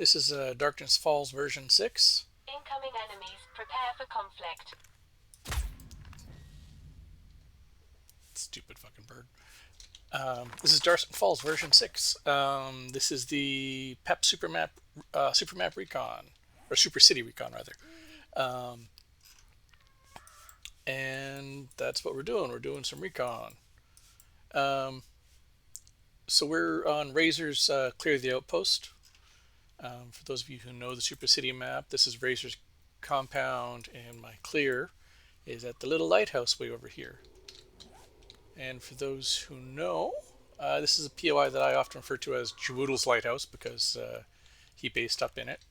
This is Darkness Falls version 6. Incoming enemies, prepare for conflict. Stupid fucking bird. This is Darkness Falls version 6. This is the PEP Supermap Recon, or SuperCity Recon rather. And that's what we're doing. We're doing some recon. So we're on Razor's Clear the Outpost. For those of you who know the SuperCity map, this is Razor's compound, and my clear is at the little lighthouse way over here. And for those who know, this is a POI that I often refer to as Jwoodle's Lighthouse because he based up in it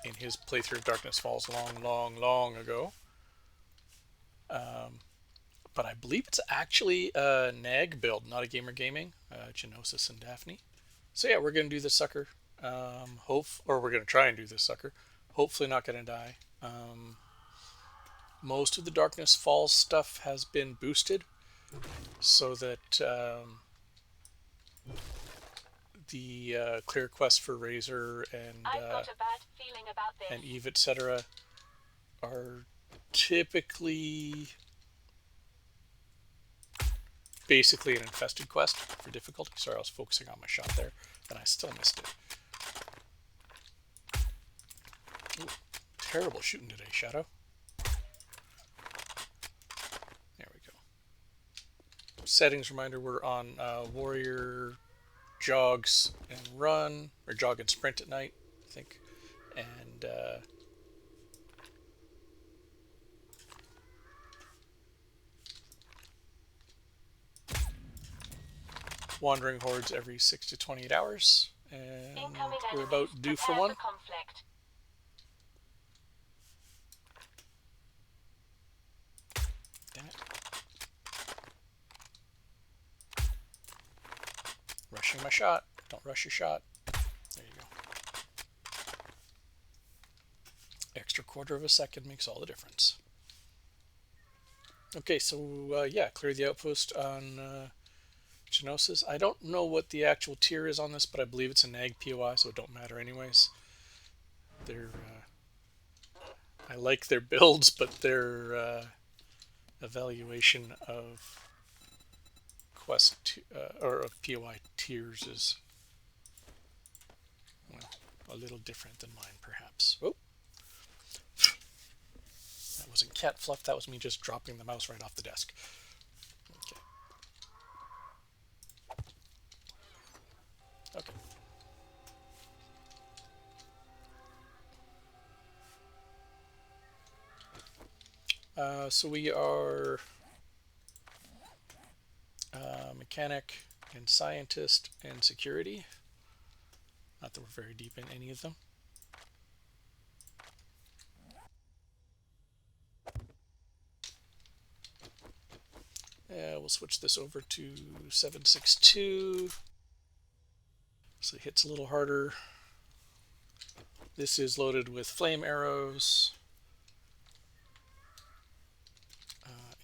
in his playthrough of Darkness Falls long ago. But I believe it's actually a NAGG build, not a Gamer Gaming, Genosis and Daphne. So yeah, we're going to do this sucker. We're going to try and do this sucker. Hopefully not going to die. Most of the Darkness Falls stuff has been boosted so that the clear quest for Razor and Eve, etc. are typically basically an infested quest for difficulty. Sorry, I was focusing on my shot there, and I still missed it. Ooh, terrible shooting today, Shadow. There we go. Settings reminder, we're on Warrior jogs and run, or jog and sprint at night, I think. And wandering hordes every 6 to 28 hours, and we're about due for one. Damn it. Rushing my shot. Don't rush your shot. There you go. Extra quarter of a second makes all the difference. Okay, so yeah, clear the outpost on Genosis. I don't know what the actual tier is on this, but I believe it's a NAGG POI, so it don't matter anyways. They're I like their builds, but their evaluation of quest or of POI tiers is, well, a little different than mine, perhaps. Oh, that wasn't cat fluff. That was me just dropping the mouse right off the desk. Okay. So we are mechanic and scientist and security. Not that we're very deep in any of them. We'll switch this over to 762. So it hits a little harder. This is loaded with flame arrows.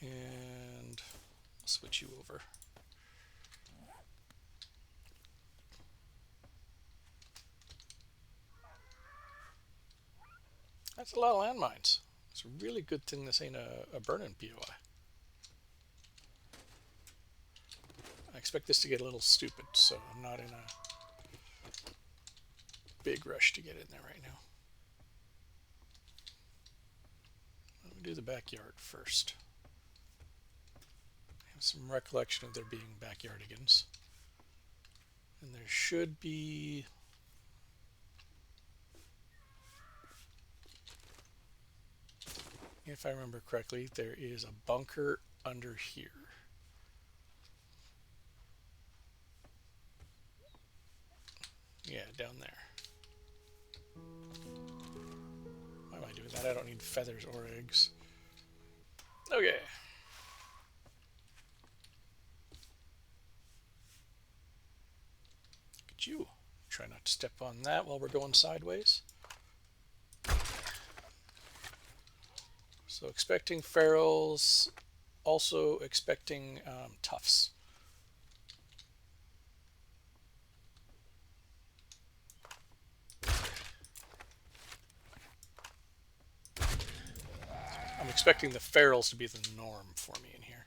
And I'll switch you over. That's a lot of landmines. It's a really good thing this ain't a burn-in POI. I expect this to get a little stupid, so I'm not in a big rush to get in there right now. Let me do the backyard first. I have some recollection of there being backyardigans. And there should be... if I remember correctly, there is a bunker under here. Yeah, down there. Why am I doing that? I don't need feathers or eggs. Okay. Look at you. Try not to step on that while we're going sideways. So expecting ferals, also expecting toughs. expecting the ferals to be the norm for me in here.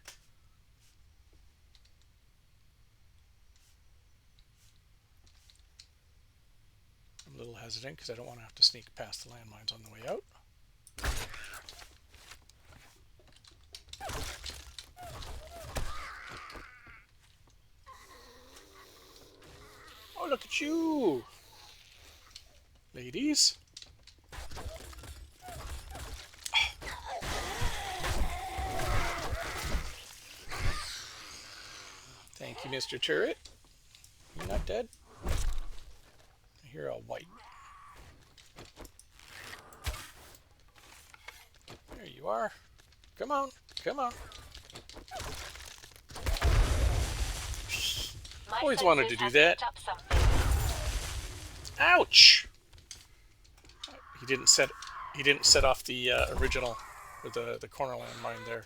I'm a little hesitant because I don't want to have to sneak past the landmines on the way out. Oh, look at you, ladies. Thank you, Mr. Turret. You're not dead? I hear a white. There you are. Come on, come on. Always wanted to do that. Ouch! He didn't set off the original with the corner landmine there.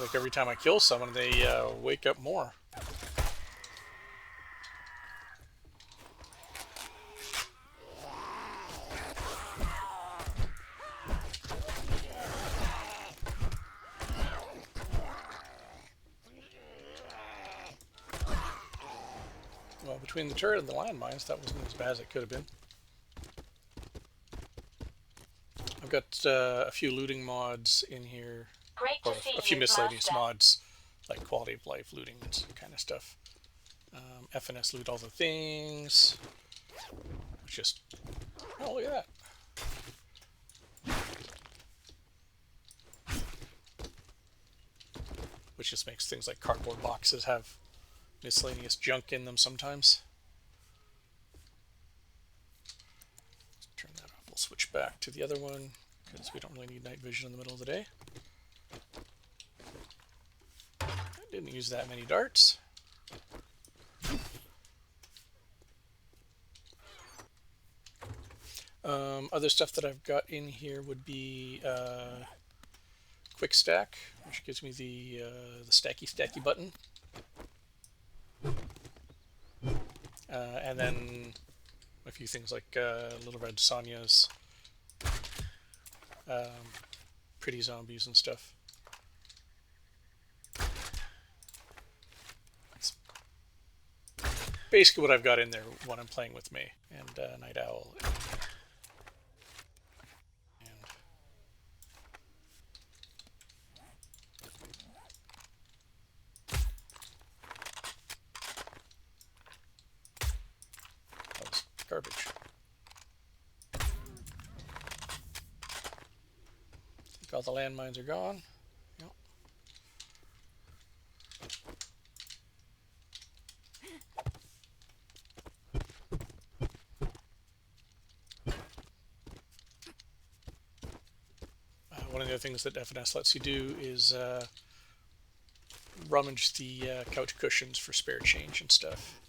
Like every time I kill someone, they wake up more. Well, between the turret and the landmines, that wasn't as bad as it could have been. I've got a few looting mods in here. Or a few miscellaneous mods, like quality of life looting and kind of stuff. FNS loot all the things. Just, oh, look at that. Which just makes things like cardboard boxes have miscellaneous junk in them sometimes. Let's turn that off. We'll switch back to the other one because we don't really need night vision in the middle of the day. I didn't use that many darts. Other stuff that I've got in here would be QuickStack, which gives me the stacky button. And then a few things like LittleRedSonja's pretty zombies and stuff. That's basically what I've got in there when I'm playing with May and Night Owl. That was garbage. I think all the landmines are gone. Yep. One of the other things that FNS lets you do is rummage the couch cushions for spare change and stuff.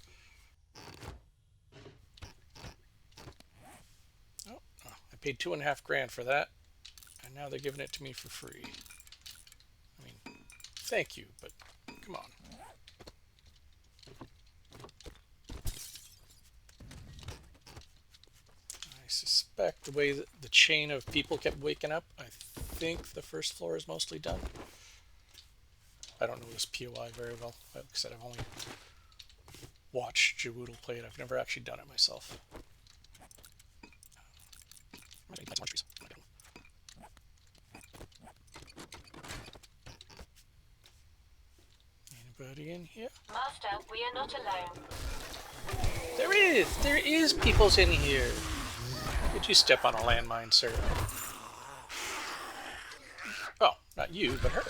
Oh, I paid $2.5 grand for that, and now they're giving it to me for free. I mean, thank you, but come on. I suspect the way that the chain of people kept waking up, I think the first floor is mostly done. I don't know this POI very well. Like I said, I've only watched Jawoodle play it. I've never actually done it myself. Anybody in here? Master, we are not alone. There is peoples in here. Did you step on a landmine, sir? Oh, not you, but her.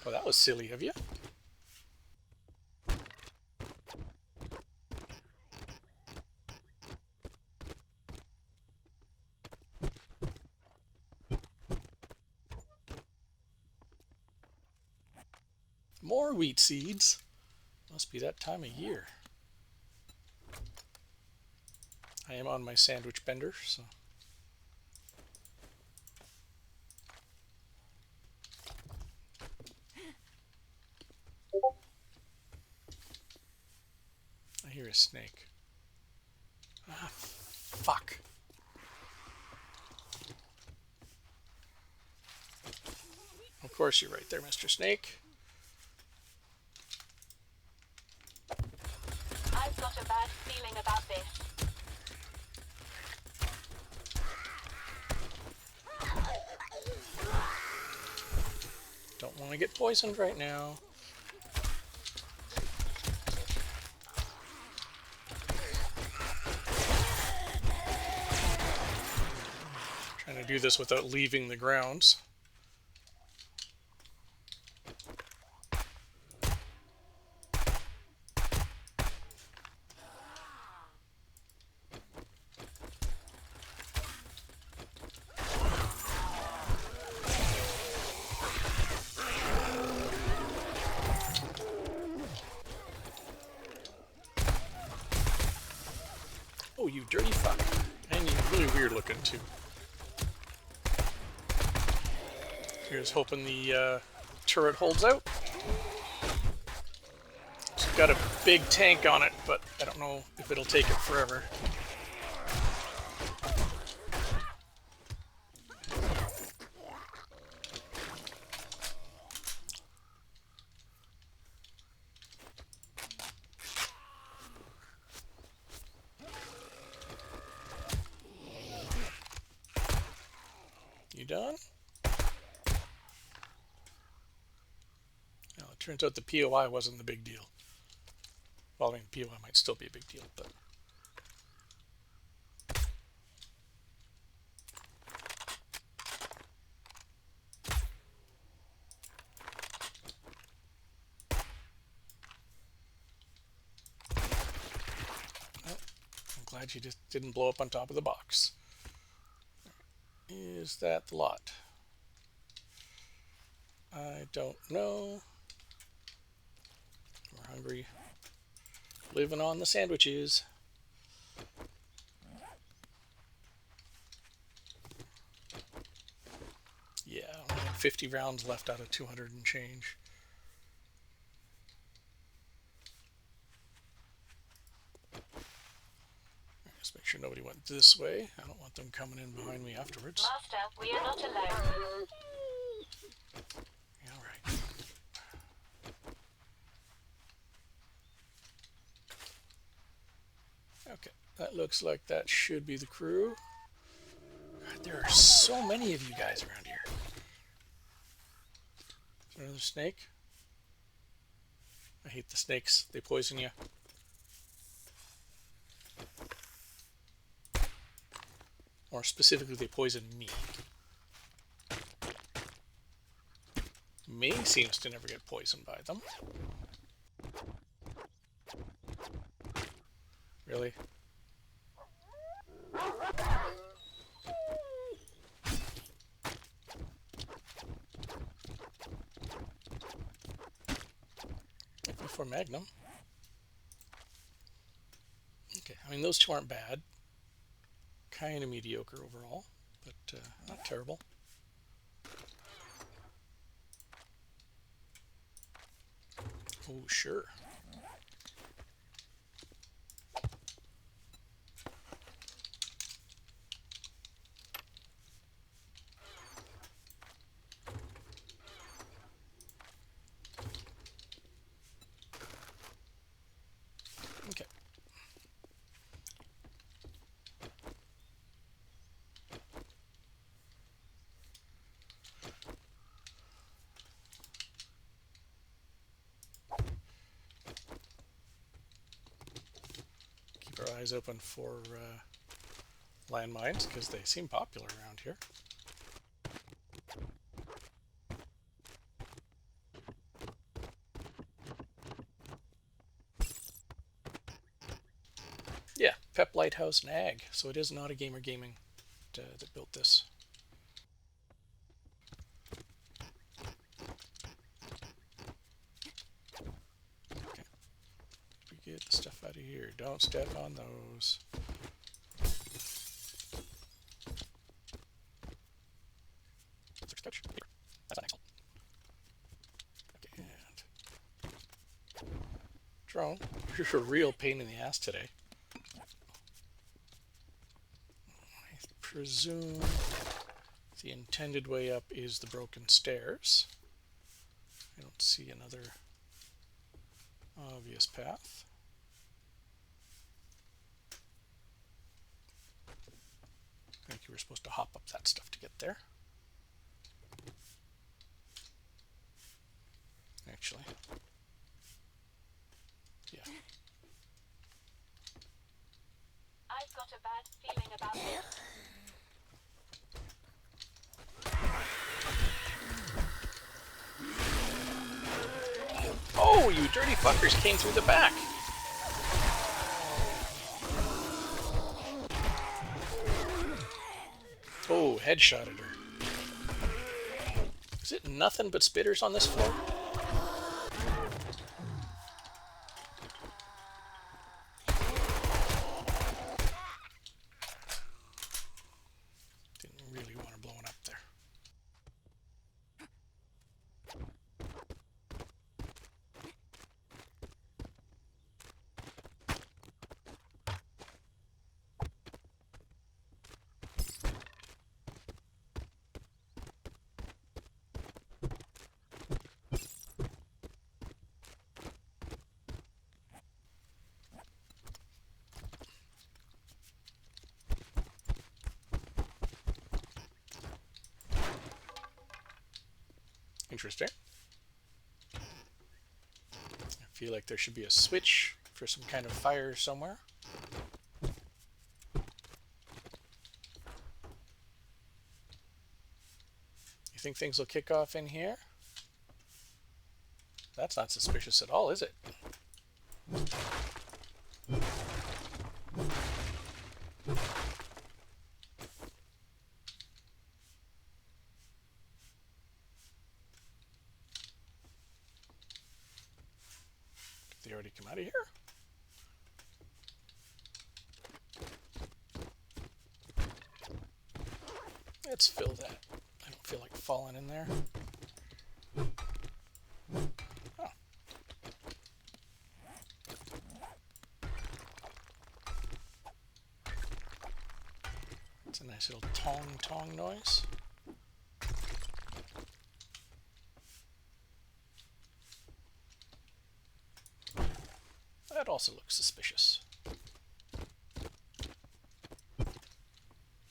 Oh, that was silly of you. More wheat seeds. Must be that time of year. I am on my sandwich bender, so. hear a snake. Ah, fuck. Of course you're right there, Mr. Snake. I've got a bad feeling about this. Don't want to get poisoned right now. Trying to do this without leaving the grounds. Oh, you dirty fuck. And you're really weird looking, too. Here's hoping the turret holds out. It's got a big tank on it, but I don't know if it'll take it forever. You done? Well, it turns out the POI wasn't the big deal. Well, I mean, POI might still be a big deal, but... Well, I'm glad you just didn't blow up on top of the box. Is that the lot? I don't know. We're hungry. Living on the sandwiches. Yeah, only 50 rounds left out of 200 and change. Just make sure nobody went this way. I don't want them coming in behind me afterwards. Master, we are not alone. Yeah, all right. Okay, that looks like that should be the crew. God, there are so many of you guys around here. Is there another snake? I hate the snakes. They poison you. Or specifically, they poison me. May seems to never get poisoned by them. Really? Before Magnum. Okay, I mean, those two aren't bad. Kind of mediocre overall, but not terrible. Oh, sure. Okay. Keep our eyes open for landmines, because they seem popular around here. Yeah, PEP Lighthouse NAGG. So it is not a Gamer Gaming that built this. Okay. We get the stuff out of here. Don't step on those. Touch. Here. That's not excellent. Okay, and throne. You're a real pain in the ass today. I presume the intended way up is the broken stairs. I don't see another obvious path. I think you were supposed to hop up that stuff to get there. Actually, yeah. I've got a bad feeling about this. Oh, you dirty fuckers came through the back. Oh, headshotted her. Is it nothing but spitters on this floor? Didn't really want to blow it up there. Interesting. I feel like there should be a switch for some kind of fire somewhere. You think things will kick off in here? That's not suspicious at all, is it? Did they already come out of here? Let's fill that. I don't feel like falling in there. Oh. It's a nice little tong noise. That also looks suspicious.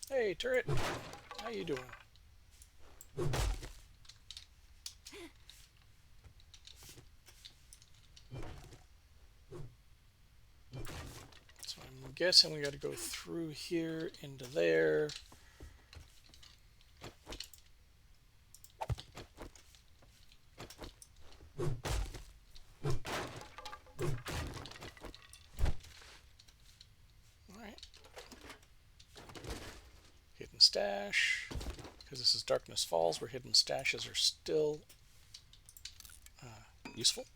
Hey, turret. How you doing? So I'm guessing we got to go through here into there. Stash, because this is Darkness Falls, where hidden stashes are still useful.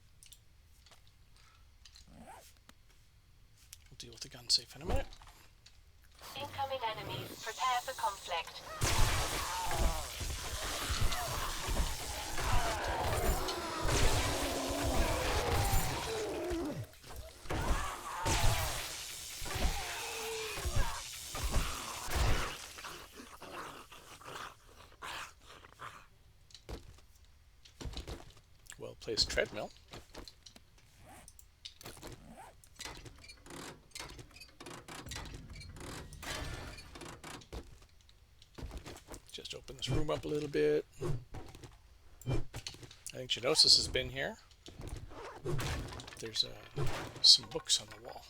We'll deal with the gun safe in a minute. Incoming enemies. Prepare for conflict. Well-placed treadmill. Just open this room up a little bit. I think Genosis has been here. There's some books on the wall.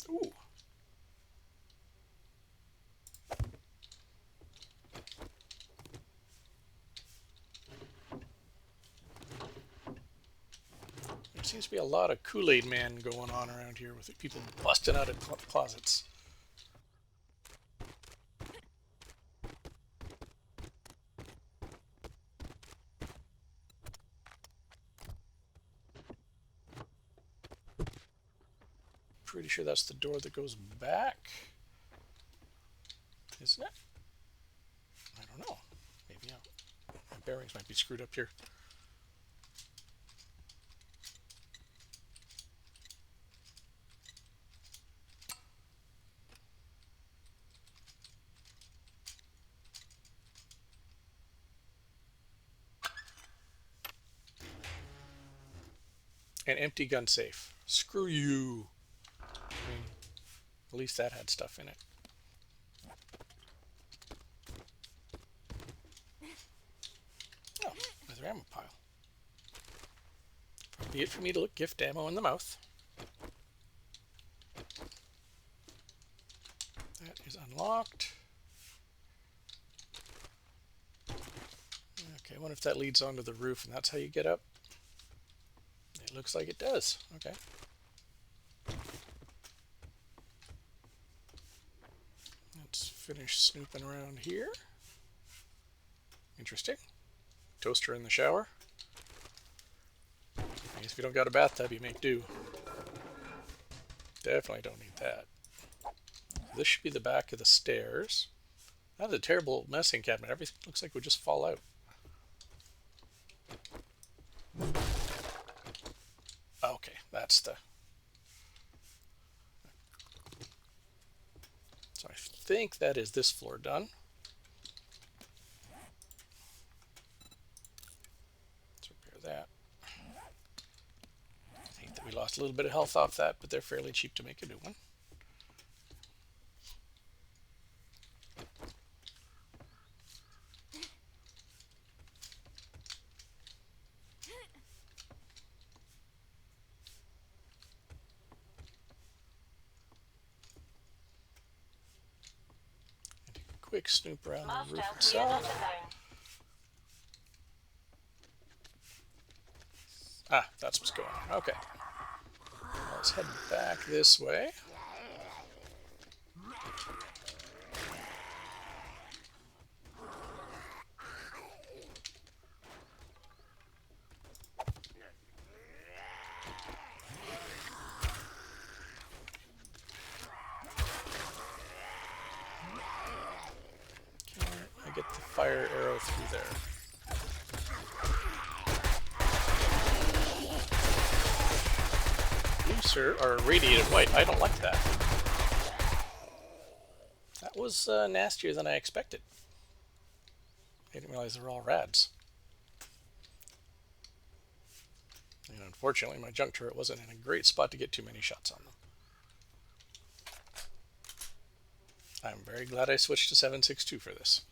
Ooh. There seems to be a lot of Kool-Aid Man going on around here with people busting out of closets. pretty sure that's the door that goes back, isn't it? I don't know. Maybe my bearings might be screwed up here. An empty gun safe. Screw you. I mean, at least that had stuff in it. Oh, another ammo pile. Be it for me to look gift ammo in the mouth. That is unlocked. Okay, I wonder if that leads onto the roof and that's how you get up. It looks like it does. Okay. Let's finish snooping around here. Interesting. Toaster in the shower. I guess if you don't got a bathtub, you make do. Definitely don't need that. This should be the back of the stairs. That's a terrible messing cabinet. Everything looks like it would just fall out. Okay, that's the... So I think that is this floor done. Let's repair that. I think that we lost a little bit of health off that, but they're fairly cheap to make a new one. Quick snoop around the roof itself. Ah, that's what's going on. Okay. Let's head back this way. Can I get the fire arrow through there? Sir, or radiated white. I don't like that. That was nastier than I expected. I didn't realize they were all rads. And unfortunately, my junk turret wasn't in a great spot to get too many shots on them. I'm very glad I switched to 7.6.2 for this.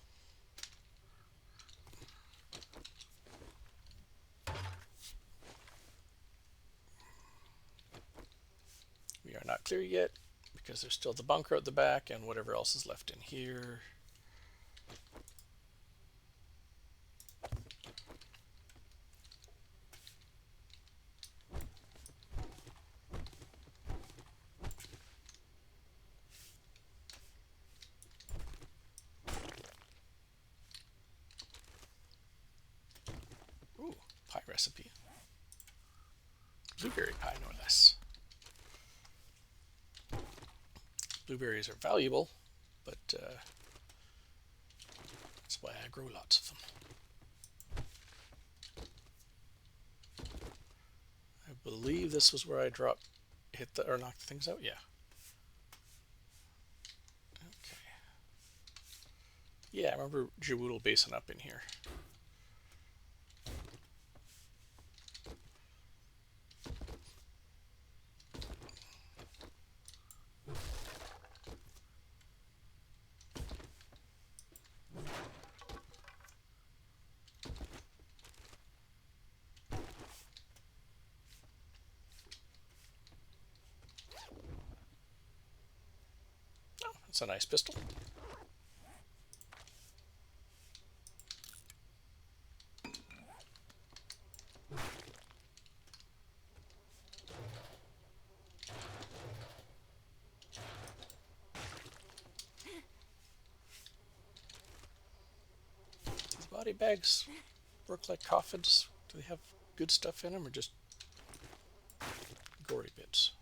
We are not clear yet because there's still the bunker at the back and whatever else is left in here. Ooh, pie recipe. Blueberry pie, no less. Blueberries are valuable, but that's why I grow lots of them. I believe this was where I hit the, or knocked the things out. Yeah. Okay. Yeah, I remember Jawoodle basing up in here. That's a nice pistol. These body bags work like coffins. Do they have good stuff in them or just gory bits?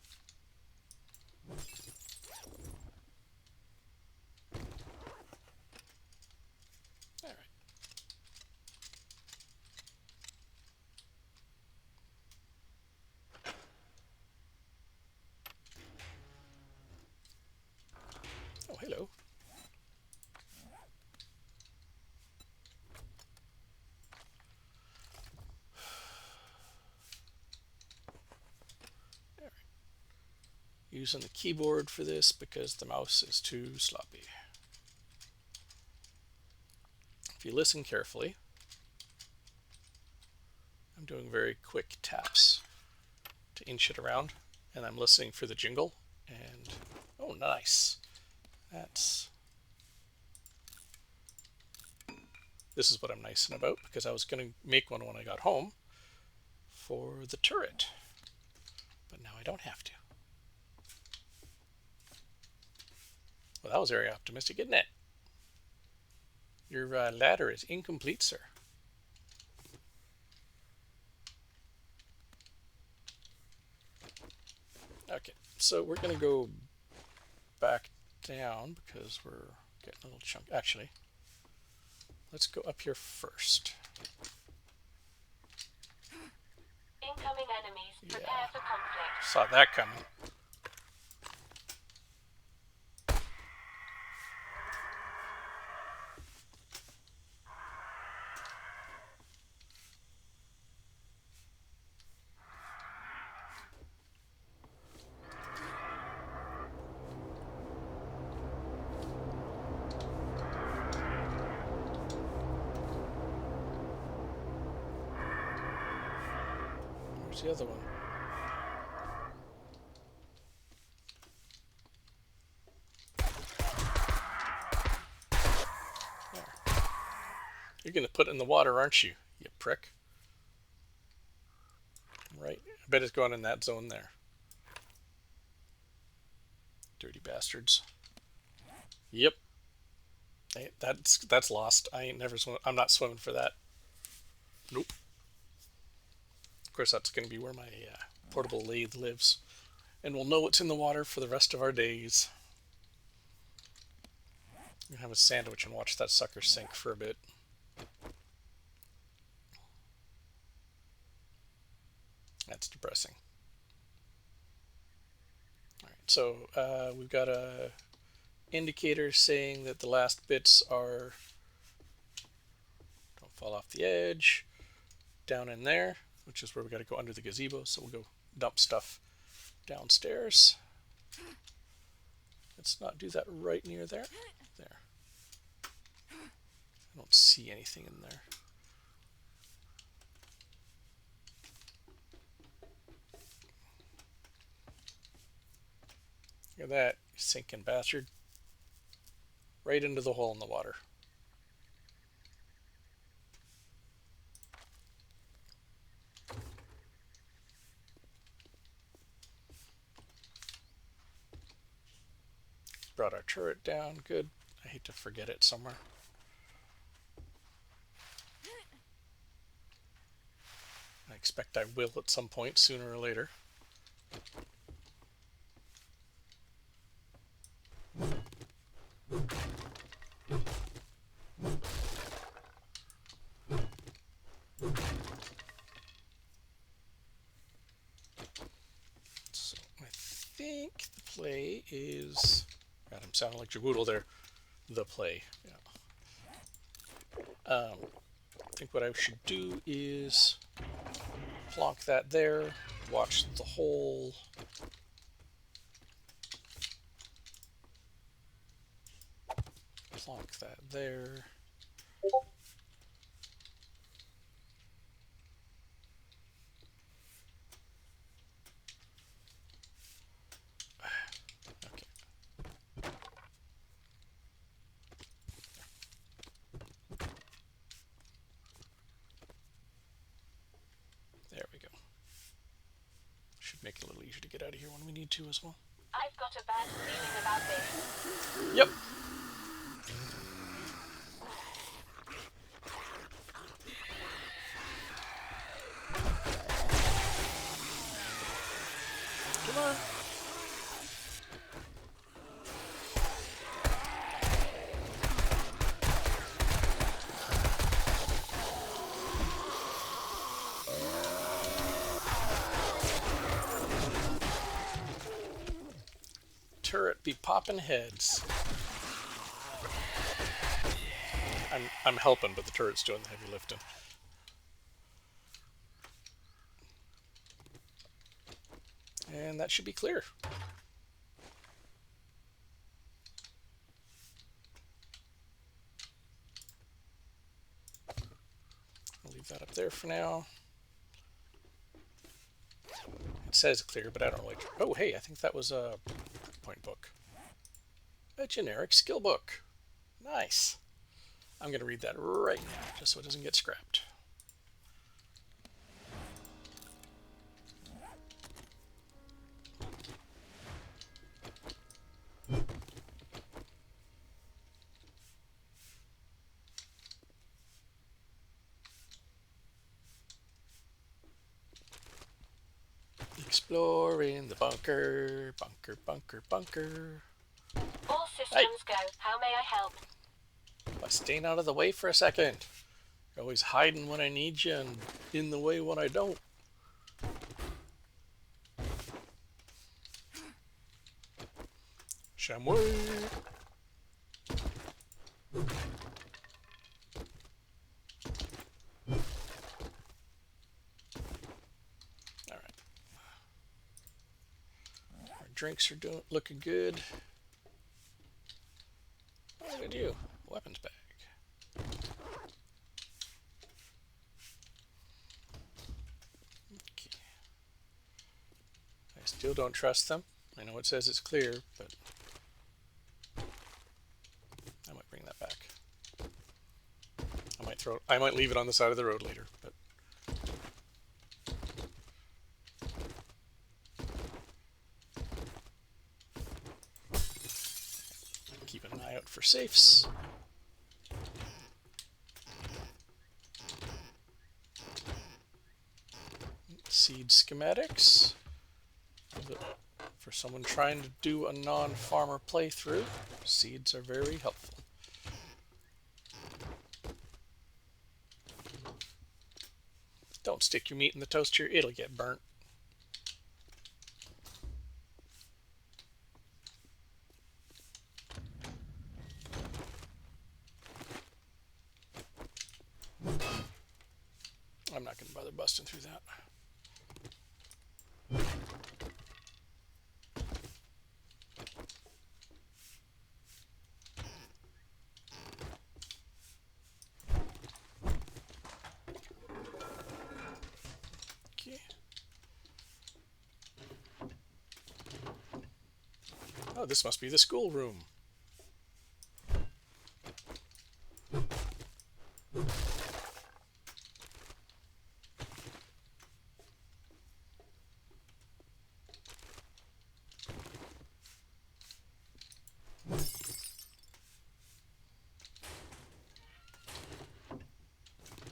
All right. Oh, hello. All right. Using the keyboard for this because the mouse is too sloppy. If you listen carefully, I'm doing very quick taps to inch it around, and I'm listening for the jingle. And oh, nice. This is what I'm nicing about, because I was going to make one when I got home for the turret, but now I don't have to. Well, that was very optimistic, isn't it? Your ladder is incomplete, sir. Okay, so we're going to go back down because we're getting a little chunk. Actually, let's go up here first. Incoming enemies. Prepare for conflict. Saw that coming. Where's the other one? There. You're going to put it in the water, aren't you, you prick? Right. I bet it's going in that zone there. Dirty bastards. Yep. Hey, that's lost. I ain't never swim. I'm not swimming for that. Nope. Of course, that's going to be where my portable lathe lives. And we'll know what's in the water for the rest of our days. I'm going to have a sandwich and watch that sucker sink for a bit. That's depressing. Alright, so we've got a indicator saying that the last bits are, don't fall off the edge, down in there, which is where we got to go under the gazebo. So we'll go dump stuff downstairs. Let's not do that right near there. There. I don't see anything in there. Look at that, you sinking bastard. Right into the hole in the water. Brought our turret down, good. I hate to forget it somewhere. I expect I will at some point, sooner or later. So I think the play is... God, I'm sounding like Jawoodle there. The play. Yeah. I think what I should do is plonk that there, watch the hole. Plonk that there. Okay. There we go. Should make it a little easier to get out of here when we need to as well. I've got a bad feeling about this. Yep. Come on. be popping heads. I'm helping, but the turret's doing the heavy lifting. And that should be clear. I'll leave that up there for now. It says clear, but I don't really... Oh, hey, I think that was a point book. A generic skill book. Nice. I'm going to read that right now, just so it doesn't get scrapped. Exploring the bunker, bunker, bunker, bunker. All systems go. How may I help? By staying out of the way for a second. You're always hiding when I need you and in the way when I don't. Chamois. Alright. Our drinks are looking good. What did I do? Weapons bag. Okay. I still don't trust them. I know it says it's clear, but I might bring that back. I might leave it on the side of the road later, but keep an eye out for safes. Seed schematics. For someone trying to do a non-farmer playthrough, seeds are very helpful. Don't stick your meat in the toaster, it'll get burnt. I'm not going to bother busting through that. Okay. Oh, this must be the schoolroom.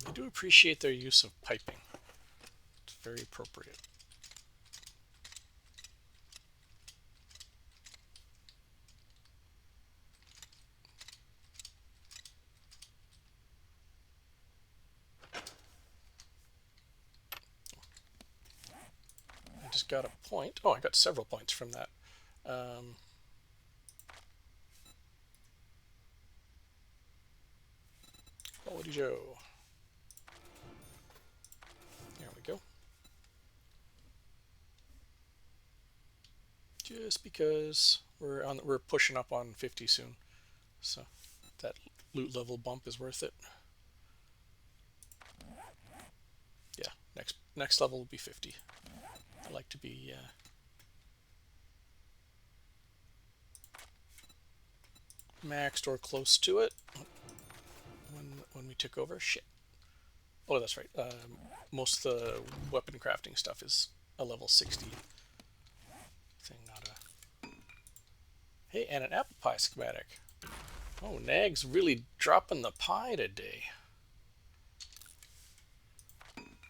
I do appreciate their use of piping. It's very appropriate. I just got a point. Oh, I got several points from that. Quality Joe. There we go. Just because we're pushing up on 50 soon, so that loot level bump is worth it. Yeah, next level will be 50. I like to be maxed or close to it when we took over. Shit. Oh, that's right. Most of the weapon crafting stuff is a level 60 thing, not a... Hey, and an apple pie schematic. Oh, NAGG's really dropping the pie today.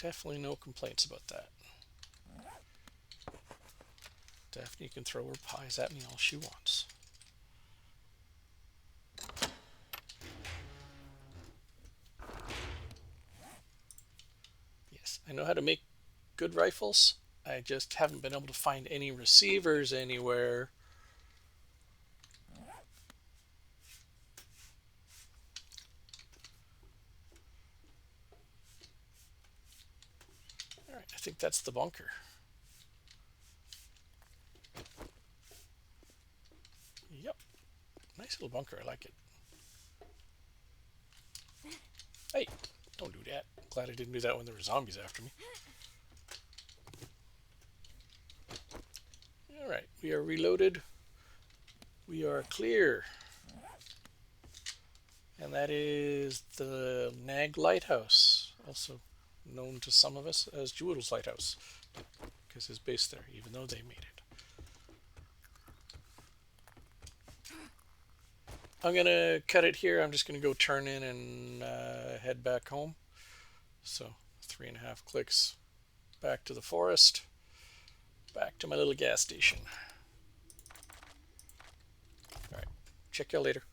Definitely no complaints about that. Daphne can throw her pies at me all she wants. Yes, I know how to make good rifles. I just haven't been able to find any receivers anywhere I think that's the bunker. Yep. Nice little bunker. I like it. Hey, don't do that. Glad I didn't do that when there were zombies after me. Alright, we are reloaded. We are clear. And that is the NAGG Lighthouse, also known to some of us as Jewel's Lighthouse, because it's based there, even though they made it. I'm going to cut it here. I'm just going to go turn in and head back home. So 3.5 clicks back to the forest, back to my little gas station. All right, check y'all later.